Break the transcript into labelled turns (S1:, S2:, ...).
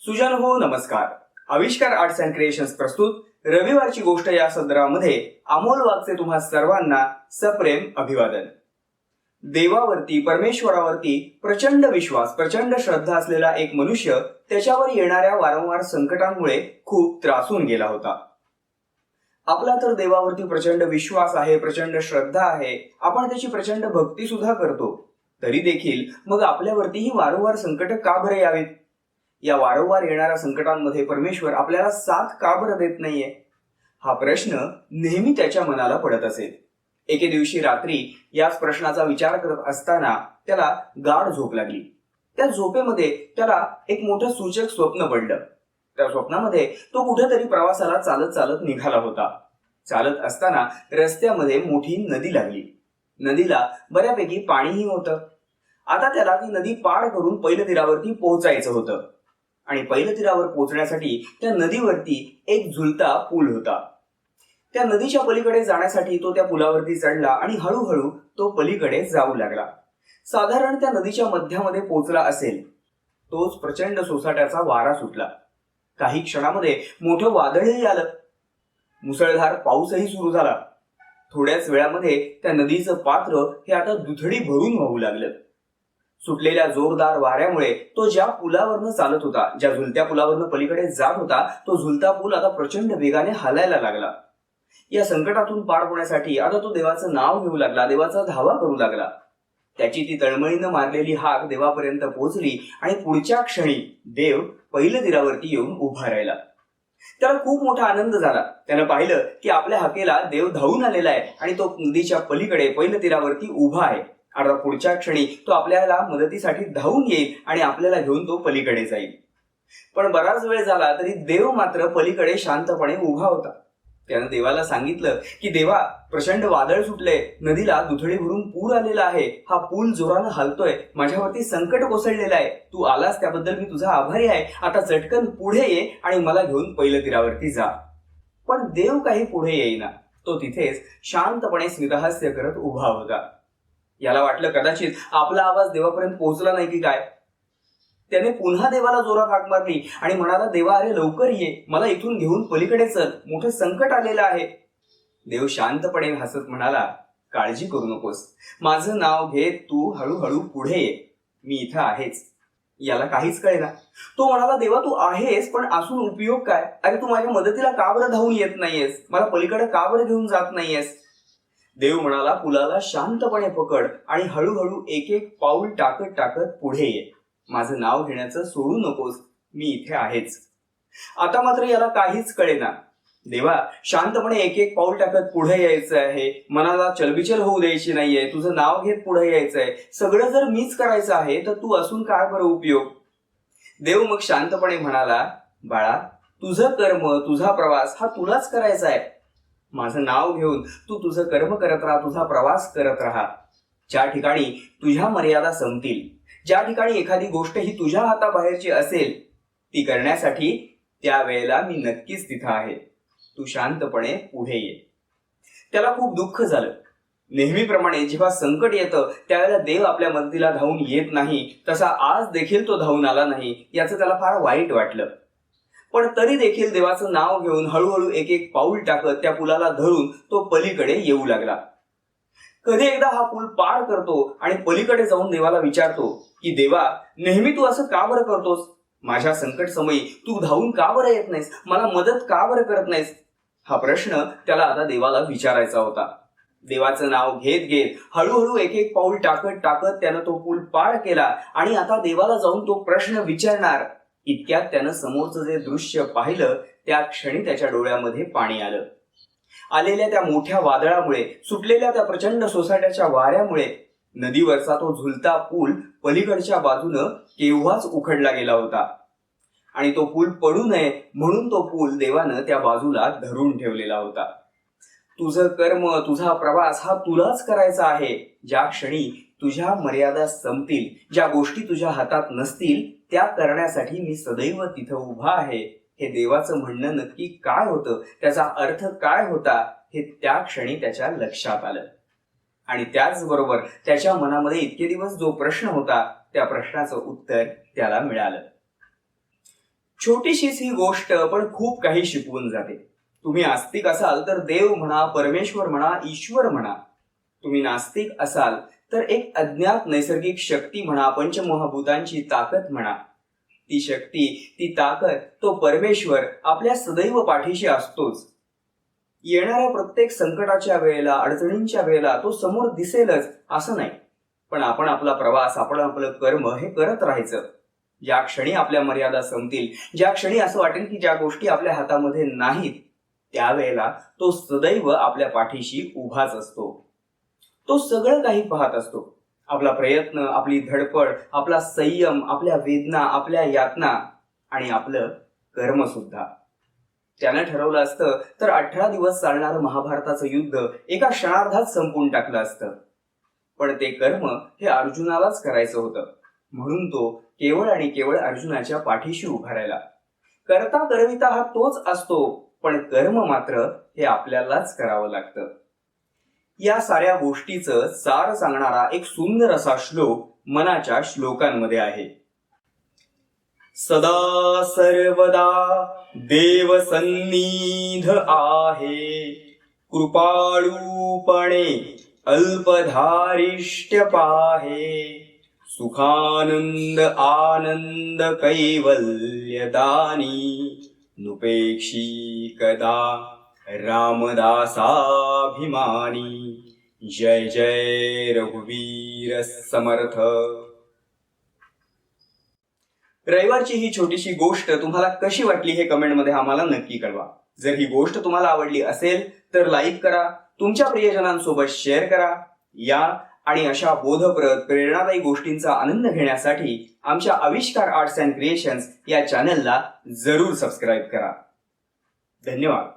S1: सुजन हो नमस्कार. आविष्कार आर्ट्स अँड क्रिएशन्स प्रस्तुत रविवारची गोष्ट या सदरामध्ये अमोल वागचे तुम्हा सर्वांना सप्रेम अभिवादन. देवावरती परमेश्वरावरती प्रचंड विश्वास प्रचंड श्रद्धा असलेला एक मनुष्य त्याच्यावर येणाऱ्या वारंवार संकटांमुळे खूप त्रासून गेला होता. आपला तर देवावरती प्रचंड विश्वास आहे, प्रचंड श्रद्धा आहे, आपण त्याची प्रचंड भक्ती सुद्धा करतो. तरी देखील मग आपल्यावरती ही वारंवार संकट का बरे यावीत? या वारंवार येणाऱ्या संकटांमध्ये परमेश्वर आपल्याला साथ का बरं देत नाहीये? हा प्रश्न नेहमी त्याच्या मनाला पडत असेल. एके दिवशी रात्री याच प्रश्नाचा विचार करत असताना त्याला गाढ झोप लागली. त्या झोपेमध्ये त्याला एक मोठं सूचक स्वप्न पडलं. त्या स्वप्नामध्ये तो कुठेतरी प्रवासाला चालत चालत निघाला होता. चालत असताना रस्त्यामध्ये मोठी नदी लागली. नदीला बऱ्यापैकी पाणीही होतं. आता त्याला ती नदी पार करून पहिल्या तीरावरती पोहोचायचं होतं. आणि पहिल्या तीरावर पोहोचण्यासाठी त्या नदीवरती एक झुलता पूल होता. त्या नदीच्या पलीकडे जाण्यासाठी तो त्या पुलावरती चढला आणि हळूहळू तो पलीकडे जाऊ लागला. साधारण त्या नदीच्या मध्यामध्ये पोहोचला असेल तोच प्रचंड सोसाट्याचा वारा सुटला. काही क्षणामध्ये मोठं वादळही आलं. मुसळधार पाऊसही सुरू झाला. थोड्याच वेळामध्ये त्या नदीचं पात्र हे आता दुथडी भरून वाहू लागलं. सुटलेल्या जोरदार वाऱ्यामुळे तो ज्या पुलावरनं चालत होता, ज्या झुलत्या पुलावरनं पलीकडे जात होता, तो झुलता पूल आता प्रचंड वेगाने हालायला लागला. या संकटातून पार होण्यासाठी आता तो देवाचं नाव घेऊ लागला, देवाचा धावा करू लागला. त्याची ती तळमळीनं मारलेली हाक देवापर्यंत पोहोचली आणि पुढच्या क्षणी देव पहिल्या तीरावरती येऊन उभा राहिला. त्याला खूप मोठा आनंद झाला. त्यानं पाहिलं की आपल्या हाकेला देव धावून आलेला आहे आणि तो नदीच्या पलीकडे पहिल्या तीरावरती उभा आहे. आता पुढच्या क्षणी तो आपल्याला मदतीसाठी धावून येईल आणि आपल्याला घेऊन तो पलीकडे जाईल. पण बराच वेळ झाला तरी देव मात्र पलीकडे शांतपणे उभा होता. त्यानं देवाला सांगितलं की देवा, प्रचंड वादळ सुटले, नदीला दुथडी भरून पूर आलेला आहे, हा पूल जोरानं हलतोय, माझ्यावरती संकट कोसळलेलं आहे, तू आलास त्याबद्दल मी तुझा आभारी आहे. आता चटकन पुढे ये आणि मला घेऊन पहिल्या तीरावरती जा. पण देव काही पुढे येईना. तो तिथेच शांतपणे स्मितहास्य करत उभा होता. याला वाटलं कदाचित आपला आवाज देवापर्यंत पोहोचला नाही की काय. त्याने पुन्हा देवाला जोरात हाक मारली आणि म्हणाला, देवा, अरे लवकर ये, मला इथून घेऊन पलीकडे चल, मोठं संकट आलेलं आहे. देव शांतपणे हसत म्हणाला, काळजी करू नकोस, माझं नाव घेत तू हळूहळू पुढे ये, मी इथं आहेच. याला काहीच कळेना. तो म्हणाला, देवा तू आहेस, पण असून उपयोग काय? अरे तू माझ्या मदतीला का बरं धावून येत नाहीयेस? मला पलीकडे का बरं घेऊन जात नाहीयेस? देव म्हणाला, पुलाला शांतपणे पकड आणि हळूहळू एक एक पाऊल टाकत टाकत पुढे ये. माझं नाव घेण्याचं सोडू नकोस, मी इथे आहेच. आता मात्र याला काहीच कळेना. देवा, शांतपणे एक एक पाऊल टाकत पुढे यायचं आहे, मनाला चलबिचल होऊ द्यायची नाहीये, तुझं नाव घेत पुढे यायचंय. सगळं जर मीच करायचं आहे तर तू असून काय बरं उपयोग? देव मग शांतपणे म्हणाला, बाळा, तुझं कर्म, तुझा प्रवास हा तुलाच करायचा आहे. माझं नाव घेऊन तू तुझं कर्म करत राहा, तुझा प्रवास करत राहा. ज्या ठिकाणी तुझ्या मर्यादा संपतील, ज्या ठिकाणी एखादी गोष्ट ही तुझ्या हाताबाहेरची असेल, ती करण्यासाठी त्यावेळेला मी नक्कीच तिथं आहे. तू शांतपणे पुढे ये. त्याला खूप दुःख झालं. नेहमीप्रमाणे जेव्हा संकट येतं त्यावेळेला देव आपल्या मदतीला धावून येत नाही, तसा आज देखील तो धावून आला नाही. याचं त्याला फार वाईट वाटलं. पण तरी देखील देवाचं नाव घेऊन हळूहळू एक एक पाऊल टाकत त्या पुलाला धरून तो पलीकडे येऊ लागला. कधी एकदा हा पूल पार करतो आणि पलीकडे जाऊन देवाला विचारतो की देवा, नेहमी तू असं का बरं करतोस? माझ्या संकट समयी तू धावून का बरं येत नाहीस? मला मदत का बरं करत नाहीस? हा प्रश्न त्याला आता देवाला विचारायचा होता. देवाचं नाव घेत घेत हळूहळू एक एक पाऊल टाकत टाकत त्यानं तो पूल पार केला आणि आता देवाला जाऊन तो प्रश्न विचारणार. इतक्यात त्यानं समोरचं जे दृश्य पाहिलं त्या क्षणी त्याच्या डोळ्यामध्ये पाणी आलं. आलेल्या त्या मोठ्या वादळामुळे, सुटलेल्या त्या प्रचंड सोसाट्याच्या वाऱ्यामुळे नदीवरचा तो झुलता पूल पलीकडच्या बाजूनं केव्हाच उखडला गेला होता. आणि तो पूल पडू नये म्हणून तो पूल देवानं त्या बाजूला धरून ठेवलेला होता. तुझं कर्म, तुझा प्रवास हा तुलाच करायचा आहे. ज्या क्षणी तुझ्या मर्यादा संपतील, ज्या गोष्टी तुझ्या हातात नसतील, त्या करण्यासाठी मी सदैव तिथं उभा आहे. हे देवाचं म्हणणं नक्की काय होतं, त्याचा अर्थ काय होता, हे त्या क्षणी त्याच्या लक्षात आलं. आणि त्याचबरोबर त्याच्या मनामध्ये इतके दिवस जो प्रश्न होता त्या प्रश्नाचं उत्तर त्याला मिळालं. छोटीशीच ही गोष्ट पण खूप काही शिकवून जाते. तुम्ही आस्तिक असाल तर देव म्हणा, परमेश्वर म्हणा, ईश्वर म्हणा. तुम्ही नास्तिक असाल तर एक अज्ञात नैसर्गिक शक्ती म्हणा, पंचमहाभूतांची ताकद म्हणा. ती शक्ती, ती ताकद, तो परमेश्वर आपल्या सदैव पाठीशी असतोच. येणाऱ्या प्रत्येक संकटाच्या वेळेला, अडचणींच्या वेळेला तो समोर दिसेलच असं नाही, पण आपण आपला प्रवास, आपण आपलं कर्म हे करत राहायचं. ज्या क्षणी आपल्या मर्यादा संपतील, ज्या क्षणी असं वाटेल की ज्या गोष्टी आपल्या हातामध्ये नाहीत, त्यावेळेला तो सदैव आपल्या पाठीशी उभाच असतो. तो सगळं काही पाहत असतो. आपला प्रयत्न, आपली धडपड, आपला संयम, आपल्या वेदना, आपल्या यातना आणि आपलं कर्म सुद्धा. त्यानं ठरवलं असतं तर 18 दिवस चालणारं महाभारताचं युद्ध एका क्षणार्धात संपून टाकलं असतं. पण ते कर्म हे अर्जुनालाच करायचं होतं, म्हणून तो केवळ आणि केवळ अर्जुनाच्या पाठीशी उभा राहिला. करता करविता हा तोच असतो, पण कर्म मात्र हे आपल्यालाच करावं लागतं. या साऱ्या गोष्टीचं सार सांगणारा एक सुंदर असा श्लोक मनाच्या श्लोकांमध्ये आहे. सदा सर्वदा देव सन्निध आहे, कृपाळूपणे अल्पधारिष्ट्य पाहे, सुखानंद आनंद कैवल्य दानी, नुपेक्षी कदा रामदासाभिमानी. जय जय रघुवीर समर्थ. रविवारची ही छोटीशी गोष्ट तुम्हाला कशी वाटली हे कमेंटमध्ये आम्हाला नक्की कळवा. जर ही गोष्ट तुम्हाला आवडली असेल तर लाईक करा, तुमच्या प्रियजनांसोबत शेअर करा. या आणि अशा बोधप्रद, प्रेरणादायी गोष्टींचा आनंद घेण्यासाठी आमच्या आविष्कार आर्ट्स अँड क्रिएशन्स या चॅनलला जरूर सबस्क्राईब करा. धन्यवाद.